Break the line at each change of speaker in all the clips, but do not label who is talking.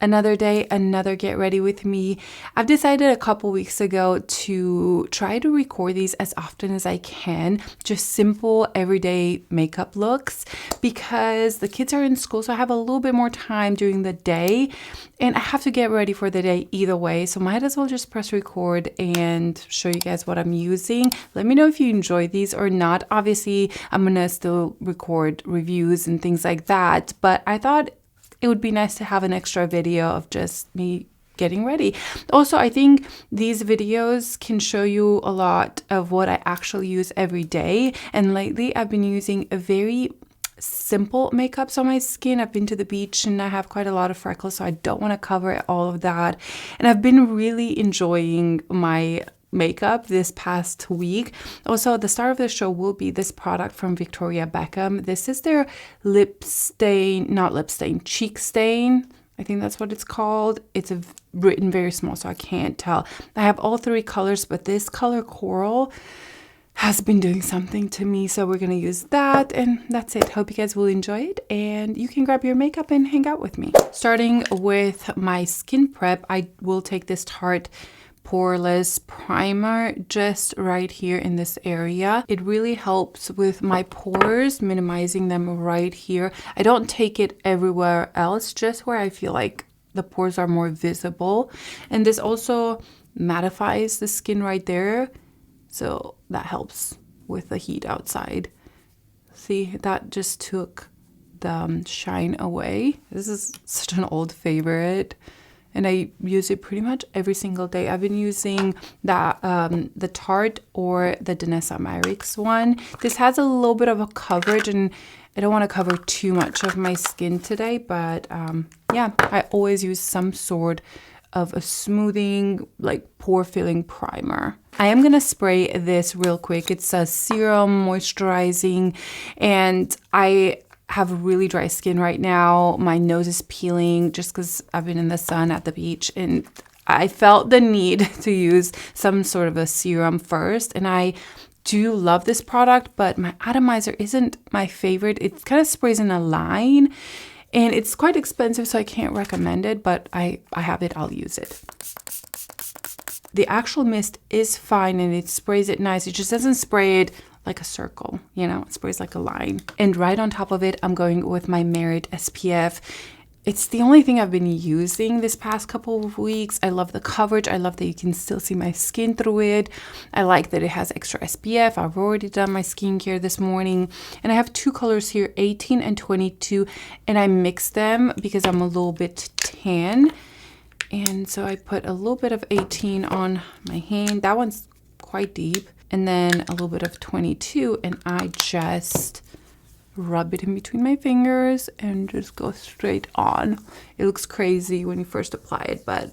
Another day, another get ready with me. I've decided a couple weeks ago to try to record these as often as I can, just simple everyday makeup looks, because the kids are in school, so I have a little bit more time during the day and I have to get ready for the day either way, so might as well just press record and show you guys what I'm using. Let me know if you enjoy these or not. Obviously, I'm gonna still record reviews and things like that, but I thought it would be nice to have an extra video of just me getting ready. Also, I think these videos can show you a lot of what I actually use every day. And lately, I've been using a very simple makeups on my skin. I've been to the beach and I have quite a lot of freckles, so I don't want to cover all of that. And I've been really enjoying my makeup this past week. Also, the star of the show will be this product from Victoria Beckham. This is their cheek stain. I think that's what it's called. It's written very small, so I can't tell. I have all three colors, but this color coral has been doing something to me, so we're gonna use that, and that's it. Hope you guys will enjoy it, and you can grab your makeup and hang out with me. Starting with my skin prep, I will take this Tarte poreless primer just right here in this area. It really helps with my pores, minimizing them right here. I don't take it everywhere else, just where I feel like the pores are more visible. And this also mattifies the skin right there, so that helps with the heat outside. See, that just took the shine away. This is such an old favorite, and I use it pretty much every single day. I've been using that the Tarte or the Danessa Myricks one. This has a little bit of a coverage, and I don't want to cover too much of my skin today, but yeah, I always use some sort of a smoothing, like pore filling primer. I am gonna spray this real quick. It's a serum moisturizing, and I have really dry skin right now. My nose is peeling just because I've been in the sun at the beach, and I felt the need to use some sort of a serum first. And I do love this product, but my atomizer isn't my favorite. It kind of sprays in a line, and it's quite expensive, so I can't recommend it, but I have it, I'll use it. The actual mist is fine and it sprays it nice. It just doesn't spray it like a circle, you know, it sprays like a line. And right on top of it, I'm going with my Merit SPF. It's the only thing I've been using this past couple of weeks. I love the coverage. I love that you can still see my skin through it. I like that it has extra SPF. I've already done my skincare this morning. And I have two colors here, 18 and 22. And I mix them because I'm a little bit tan. And so I put a little bit of 18 on my hand. That one's quite deep. And then a little bit of 22, and I just rub it in between my fingers and just go straight on. It looks crazy when you first apply it, but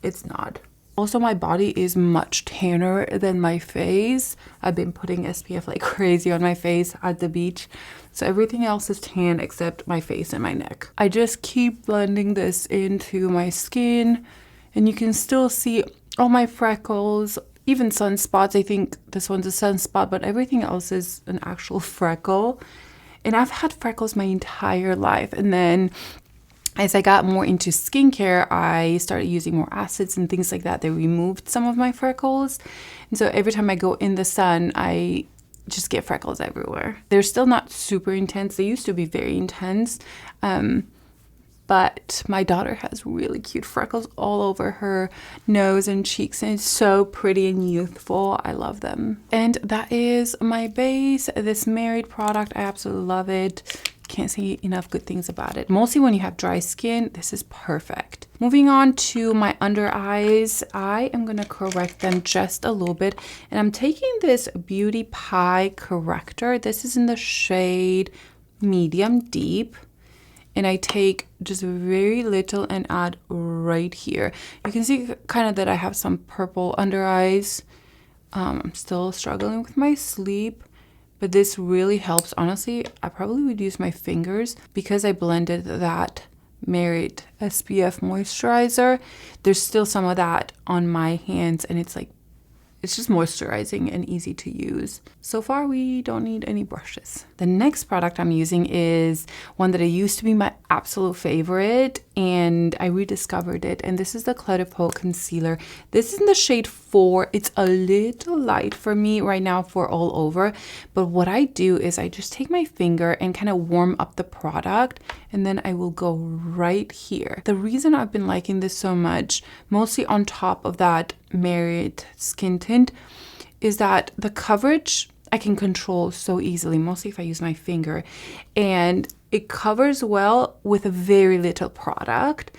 it's not. Also, my body is much tanner than my face. I've been putting SPF like crazy on my face at the beach, so everything else is tan except my face and my neck. I just keep blending this into my skin, and you can still see all my freckles, even sunspots. I think this one's a sunspot, but everything else is an actual freckle. And I've had freckles my entire life. And then as I got more into skincare, I started using more acids and things like that. They removed some of my freckles. And so every time I go in the sun, I just get freckles everywhere. They're still not super intense. They used to be very intense. But my daughter has really cute freckles all over her nose and cheeks, and it's so pretty and youthful. I love them. And that is my base, this Merit product. I absolutely love it. Can't say enough good things about it. Mostly when you have dry skin, this is perfect. Moving on to my under eyes, I am gonna correct them just a little bit. And I'm taking this Beauty Pie corrector. This is in the shade Medium Deep. And I take just very little and add right here. You can see kind of that I have some purple under eyes. I'm still struggling with my sleep, but this really helps. Honestly, I probably would use my fingers because I blended that Merit SPF moisturizer. There's still some of that on my hands, and it's like, it's just moisturizing and easy to use. So far, we don't need any brushes. The next product I'm using is one that I used to be my absolute favorite, and I rediscovered it. And this is the Clé de Peau concealer. This is in the shade 4. It's a little light for me right now for all over. But what I do is I just take my finger and kind of warm up the product, and then I will go right here. The reason I've been liking this so much, mostly on top of that Marriott skin tint, is that the coverage I can control so easily, mostly if I use my finger. And it covers well with a very little product.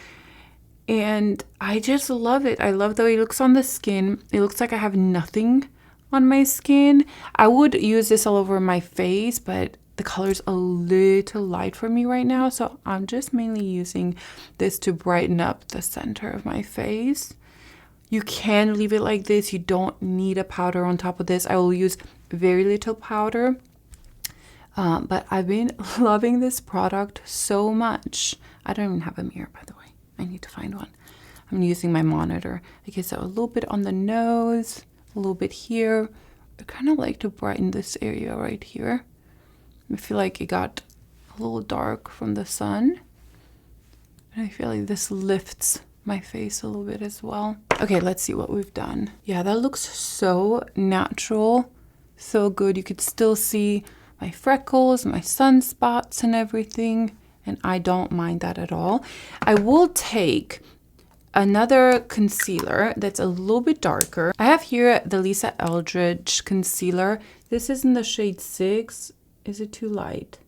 And I just love it. I love the way it looks on the skin. It looks like I have nothing on my skin. I would use this all over my face, but the color's a little light for me right now. So I'm just mainly using this to brighten up the center of my face. You can leave it like this. You don't need a powder on top of this. I will use very little powder. But I've been loving this product so much. I don't even have a mirror, by the way. I need to find one. I'm using my monitor. Okay, so a little bit on the nose, a little bit here. I kind of like to brighten this area right here. I feel like it got a little dark from the sun. And I feel like this lifts my face a little bit as well. Okay, let's see what we've done. Yeah, that looks so natural, so good. You could still see my freckles, my sunspots and everything, and I don't mind that at all. I will take another concealer that's a little bit darker. I have here the Lisa Eldridge concealer. This is in the shade 6. Is it too light?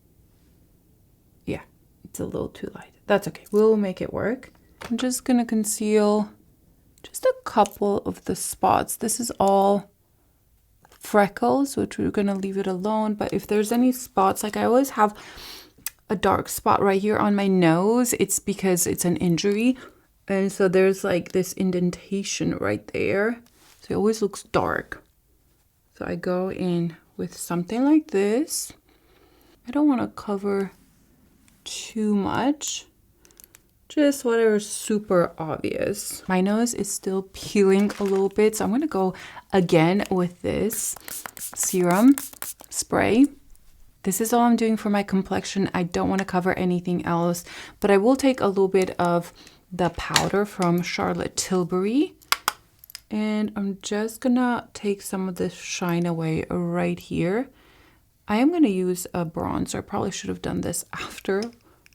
Yeah, it's a little too light. That's okay, we'll make it work. I'm just gonna conceal just a couple of the spots. This is all freckles, which we're gonna leave it alone. But if there's any spots, like I always have a dark spot right here on my nose, it's because it's an injury. And so there's like this indentation right there. So it always looks dark. So I go in with something like this. I don't wanna cover too much. Just whatever's super obvious. My nose is still peeling a little bit, so I'm gonna go again with this serum spray. This is all I'm doing for my complexion. I don't want to cover anything else, but I will take a little bit of the powder from Charlotte Tilbury, and I'm just gonna take some of this shine away right here. I am gonna use a bronzer. I probably should have done this after,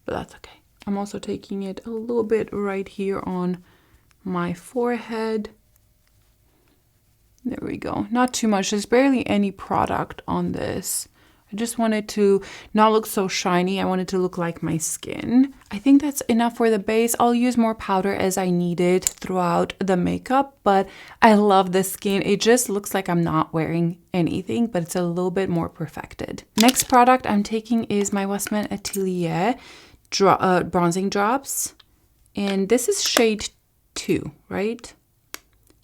but that's okay. I'm also taking it a little bit right here on my forehead. There we go. Not too much. There's barely any product on this. I just wanted to not look so shiny. I wanted to look like my skin. I think that's enough for the base. I'll use more powder as I need it throughout the makeup, but I love the skin. It just looks like I'm not wearing anything, but it's a little bit more perfected. Next product I'm taking is my Westman Atelier bronzing drops, and this is shade 2, right?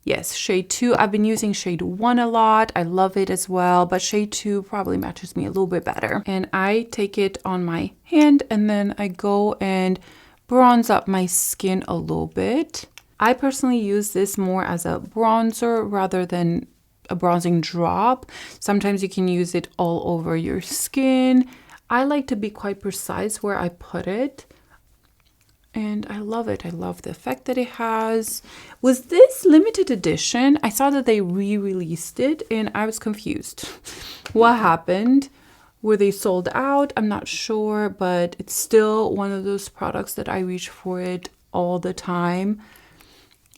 Yes, shade 2. I've been using shade 1 a lot. I love it as well, but shade 2 probably matches me a little bit better. And I take it on my hand, and then I go and bronze up my skin a little bit. I personally use this more as a bronzer rather than a bronzing drop. Sometimes you can use it all over your skin. I like to be quite precise where I put it, and I love it. I love the effect that it has. Was this limited edition? I saw that they re-released it, and I was confused. What happened? Were they sold out? I'm not sure, but it's still one of those products that I reach for it all the time.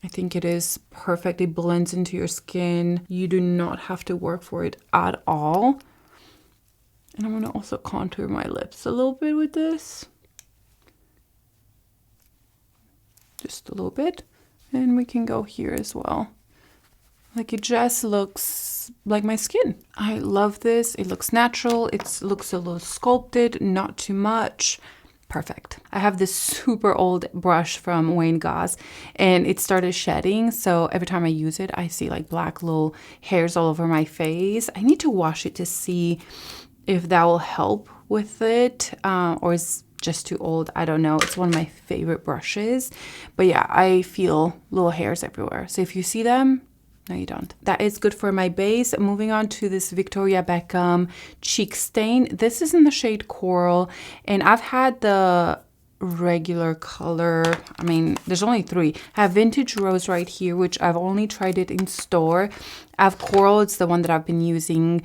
I think it is perfect. It blends into your skin. You do not have to work for it at all. And I'm gonna also contour my lips a little bit with this. Just a little bit. And we can go here as well. Like, it just looks like my skin. I love this. It looks natural. It looks a little sculpted, not too much. Perfect. I have this super old brush from Wayne Goss, and it started shedding. So every time I use it, I see like black little hairs all over my face. I need to wash it to see if that will help with it, or is just too old. I don't know. It's one of my favorite brushes, but yeah, I feel little hairs everywhere. So if you see them, no, you don't. That is good for my base. Moving on to this Victoria Beckham cheek stain. This is in the shade Coral, and I've had the regular color. I mean, there's only 3. I have Vintage Rose right here, which I've only tried it in store. I have Coral, it's the one that I've been using.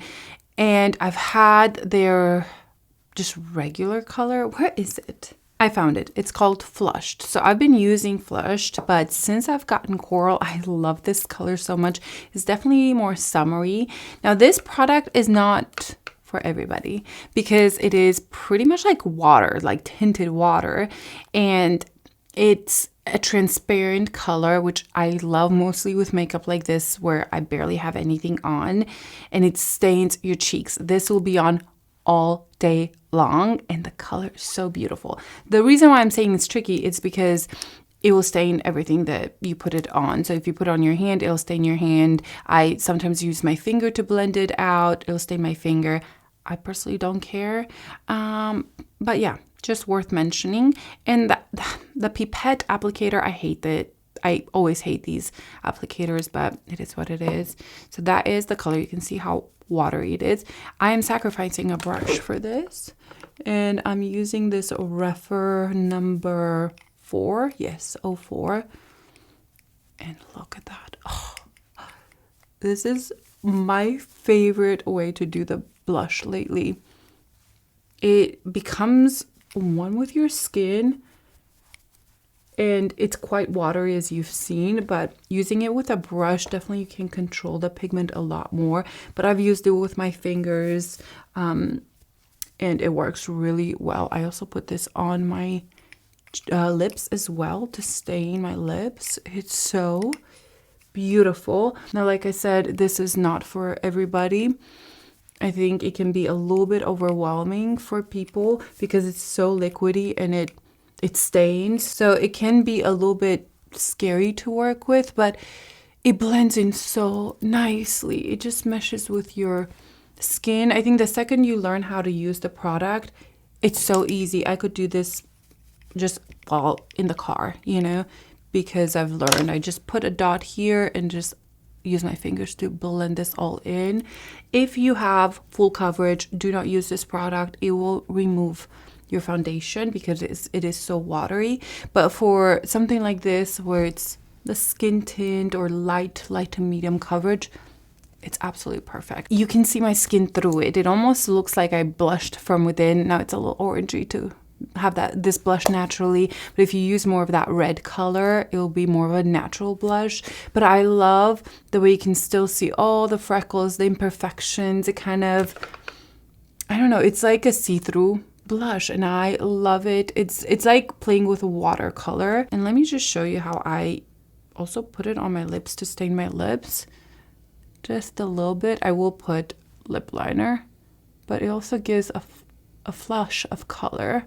And I've had their just regular color. Where is it? I found it. It's called Flushed. So I've been using Flushed, but since I've gotten Coral, I love this color so much. It's definitely more summery. Now, this product is not for everybody because it is pretty much like water, like tinted water, and it's a transparent color, which I love mostly with makeup like this where I barely have anything on and it stains your cheeks. This will be on all day long and the color is so beautiful. The reason why I'm saying it's tricky is because it will stain everything that you put it on. So if you put it on your hand, it'll stain your hand. I sometimes use my finger to blend it out. It'll stain my finger. I personally don't care. But yeah, just worth mentioning. And the pipette applicator, I hate that. I always hate these applicators, but it is what it is. So that is the color. You can see how watery it is. I am sacrificing a brush for this. And I'm using this Refer number 4. Yes, 04. And look at that. Oh, this is my favorite way to do the blush lately. It becomes one with your skin and it's quite watery as you've seen, but using it with a brush, definitely you can control the pigment a lot more. But I've used it with my fingers and it works really well. I also put this on my lips as well to stain my lips. It's so beautiful. Now, like I said, this is not for everybody. I think it can be a little bit overwhelming for people because it's so liquidy and it stains. So it can be a little bit scary to work with, but it blends in so nicely. It just meshes with your skin. I think the second you learn how to use the product, it's so easy. I could do this just while in the car, you know, because I've learned. I just put a dot here and just use my fingers to blend this all in. If you have full coverage, do not use this product. It will remove your foundation because it is so watery. But for something like this where it's the skin tint or light to medium coverage, it's absolutely perfect. You can see my skin through it. It almost looks like I blushed from within. Now it's a little orangey to have this blush naturally, but if you use more of that red color, it will be more of a natural blush. But I love the way you can still see all the freckles, the imperfections. It kind of, I don't know, it's like a see-through blush and I love it. It's like playing with watercolor. And let me just show you how I also put it on my lips to stain my lips. Just a little bit. I will put lip liner, but it also gives a flush of color.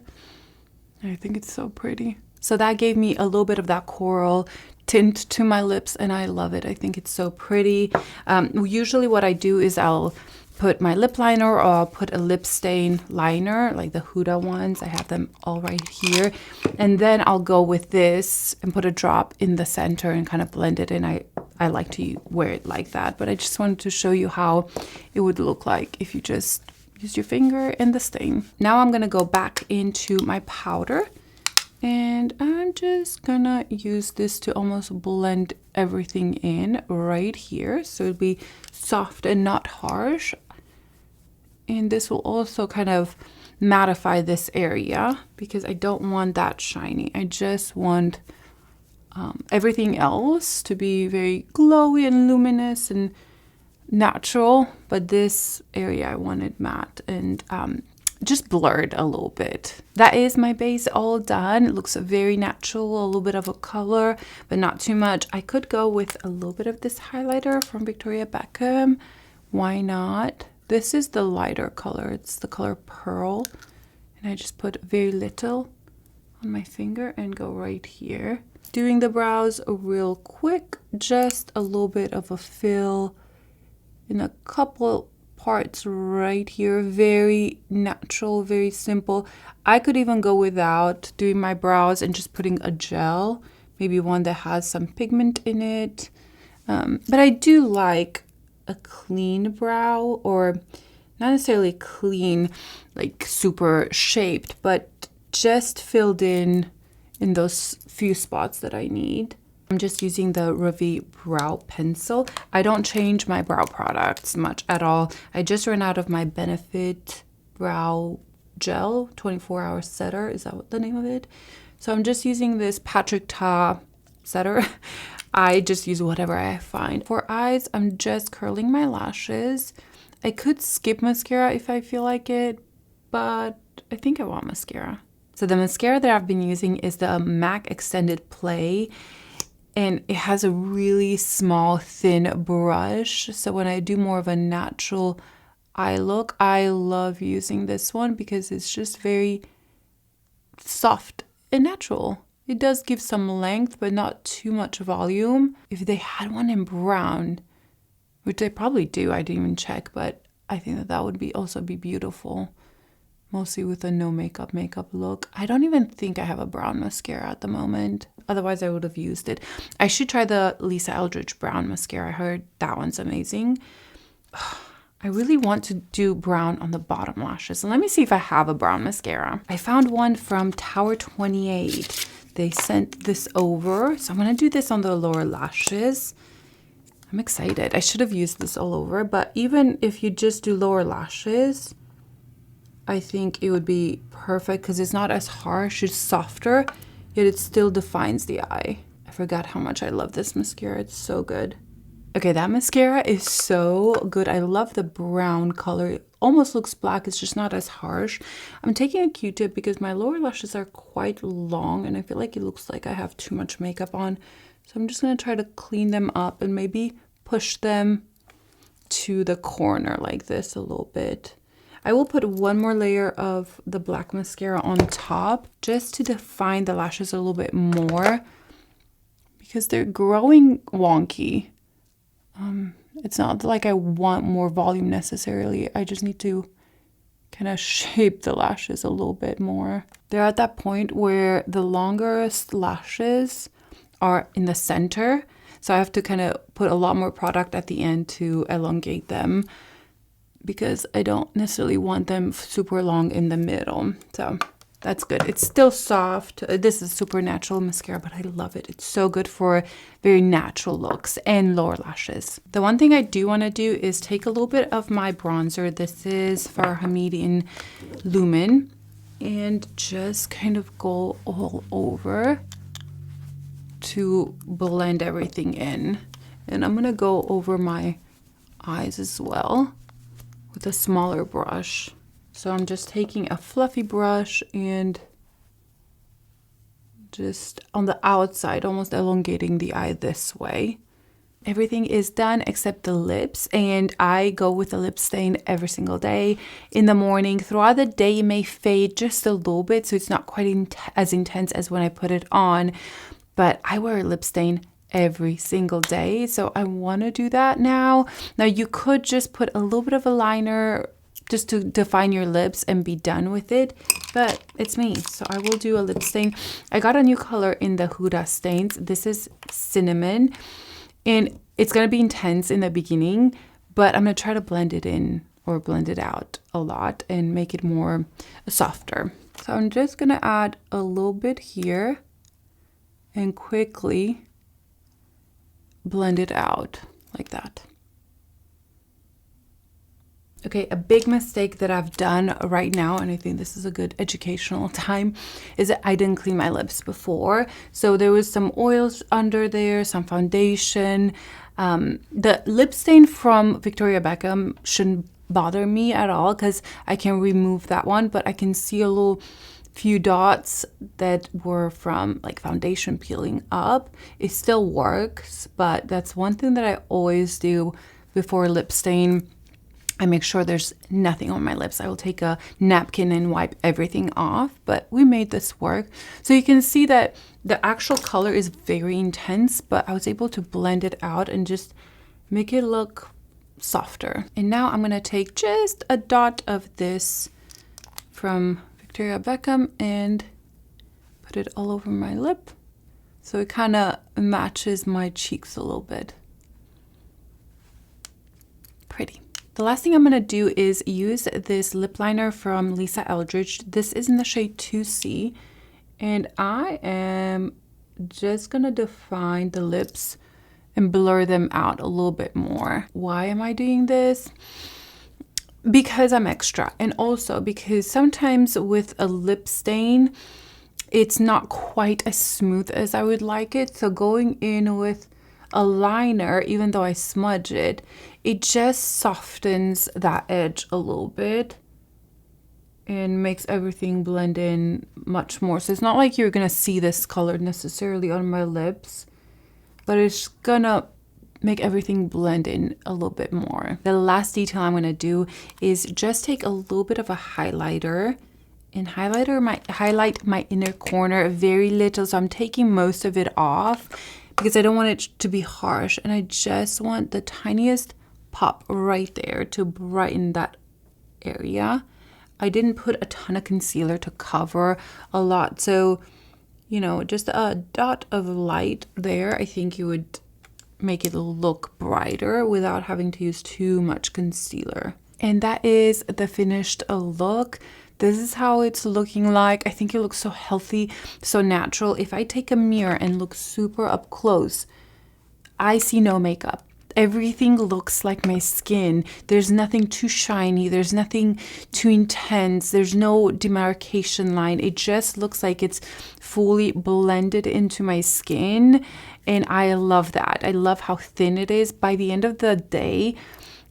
I think it's so pretty. So that gave me a little bit of that coral tint to my lips and I love it. I think it's so pretty. Usually what I do is I'll put my lip liner or I'll put a lip stain liner, like the Huda ones. I have them all right here. And then I'll go with this and put a drop in the center and kind of blend it in. I like to wear it like that, but I just wanted to show you how it would look like if you just use your finger and the stain. Now I'm gonna go back into my powder and I'm just gonna use this to almost blend everything in right here. So it'll be soft and not harsh. And this will also kind of mattify this area because I don't want that shiny. I just want everything else to be very glowy and luminous and natural, but this area I wanted matte and just blurred a little bit. That is my base all done. It looks very natural, a little bit of a color, but not too much. I could go with a little bit of this highlighter from Victoria Beckham. Why not? This is the lighter color. It's the color Pearl. And I just put very little on my finger and go right here. Doing the brows real quick, just a little bit of a fill in a couple parts right here. Very natural, very simple. I could even go without doing my brows and just putting a gel, maybe one that has some pigment in it. But I do like a clean brow, or not necessarily clean, like super shaped, but just filled in those few spots that I need. I'm just using the Ravie brow pencil. I don't change my brow products much at all. I just ran out of my Benefit brow gel, 24-hour setter. Is that what the name of it? So I'm just using this Patrick Ta setter. I just use whatever I find. For eyes, I'm just curling my lashes. I could skip mascara if I feel like it, but I think I want mascara. So the mascara that I've been using is the MAC Extended Play. And it has a really small, thin brush. So when I do more of a natural eye look, I love using this one because it's just very soft and natural. It does give some length, but not too much volume. If they had one in brown, which they probably do, I didn't even check, but I think that that would also be beautiful. Mostly with a no makeup look. I don't even think I have a brown mascara at the moment. Otherwise, I would have used it. I should try the Lisa Eldridge brown mascara. I heard that one's amazing. I really want to do brown on the bottom lashes. So let me see if I have a brown mascara. I found one from Tower 28. They sent this over. So I'm going to do this on the lower lashes. I'm excited. I should have used this all over. But even if you just do lower lashes, I think it would be perfect because it's not as harsh, it's softer, yet it still defines the eye. I forgot how much I love this mascara. It's so good. Okay, that mascara is so good. I love the brown color. It almost looks black. It's just not as harsh. I'm taking a Q-tip because my lower lashes are quite long and I feel like it looks like I have too much makeup on. So I'm just going to try to clean them up and maybe push them to the corner like this a little bit. I will put one more layer of the black mascara on top just to define the lashes a little bit more because they're growing wonky. It's not like I want more volume necessarily. I just need to kind of shape the lashes a little bit more. They're at that point where the longest lashes are in the center. So I have to kind of put a lot more product at the end to elongate them, because I don't necessarily want them super long in the middle. So that's good. It's still soft. This is super natural mascara, but I love it. It's so good for very natural looks and lower lashes. The one thing I do want to do is take a little bit of my bronzer. This is Fara Homidi in Lumen, and just kind of go all over to blend everything in. And I'm going to go over my eyes as well with a smaller brush. So I'm just taking a fluffy brush and just on the outside, almost elongating the eye this way. Everything is done except the lips, and I go with a lip stain every single day in the morning. Throughout the day, it may fade just a little bit, so it's not quite as intense as when I put it on, but I wear a lip stain every single day, so I want to do that now. Now you could just put a little bit of a liner just to define your lips and be done with it, but it's me, so I will do a lip stain. I got a new color in the Huda stains. This is Cinnamon, and it's going to be intense in the beginning, but I'm going to try to blend it in or blend it out a lot and make it more softer. So I'm just going to add a little bit here and quickly blend it out like that. Okay, a big mistake that I've done right now, and I think this is a good educational time, is that I didn't clean my lips before. So there was some oils under there, some foundation. The lip stain from Victoria Beckham shouldn't bother me at all because I can remove that one, but I can see a little few dots that were from like foundation peeling up. It still works, but that's one thing that I always do before lip stain. I make sure there's nothing on my lips. I will take a napkin and wipe everything off, but we made this work. So you can see that the actual color is very intense, but I was able to blend it out and just make it look softer. And now I'm gonna take just a dot of this from Victoria Beckham and put it all over my lip. So it kind of matches my cheeks a little bit. Pretty. The last thing I'm going to do is use this lip liner from Lisa Eldridge. This is in the shade 2C. And I am just going to define the lips and blur them out a little bit more. Why am I doing this? Because I'm extra, and also because sometimes with a lip stain, it's not quite as smooth as I would like it. So going in with a liner, even though I smudge it, it just softens that edge a little bit and makes everything blend in much more. So it's not like you're gonna see this color necessarily on my lips, but it's gonna make everything blend in a little bit more. The last detail I'm gonna do is just take a little bit of a highlighter and highlight my inner corner very little. So I'm taking most of it off because I don't want it to be harsh, and I just want the tiniest pop right there to brighten that area. I didn't put a ton of concealer to cover a lot, so you know, just a dot of light there, I think you would make it look brighter without having to use too much concealer. And that is the finished look. This is how it's looking like. I think it looks so healthy, so natural. If I take a mirror and look super up close, I see no makeup. Everything looks like my skin. There's nothing too shiny. There's nothing too intense. There's no demarcation line. It just looks like it's fully blended into my skin. And I love that. I love how thin it is. By the end of the day,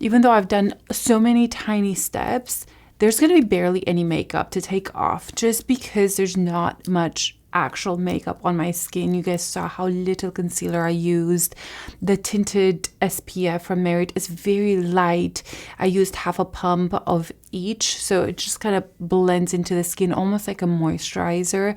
even though I've done so many tiny steps, there's going to be barely any makeup to take off just because there's not much actual makeup on my skin. You guys saw how little concealer I used. The tinted SPF from Merit is very light. I used half a pump of each, so it just kind of blends into the skin almost like a moisturizer,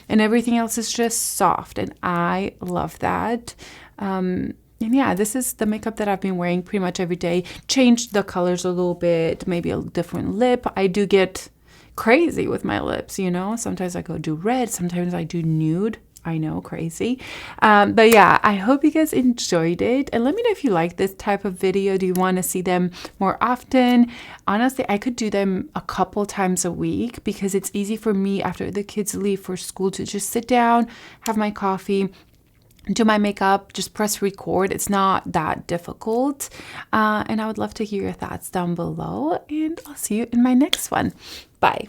and everything else is just soft, and I love that. And yeah, this is the makeup that I've been wearing pretty much every day. Changed the colors a little bit, maybe a different lip. I do get crazy with my lips, you know. Sometimes I go do red, sometimes I do nude. I know, crazy. But yeah, I hope you guys enjoyed it. And let me know if you like this type of video. Do you want to see them more often? Honestly, I could do them a couple times a week because it's easy for me after the kids leave for school to just sit down, have my coffee, do my makeup, just press record. It's not that difficult. And I would love to hear your thoughts down below. And I'll see you in my next one. Bye.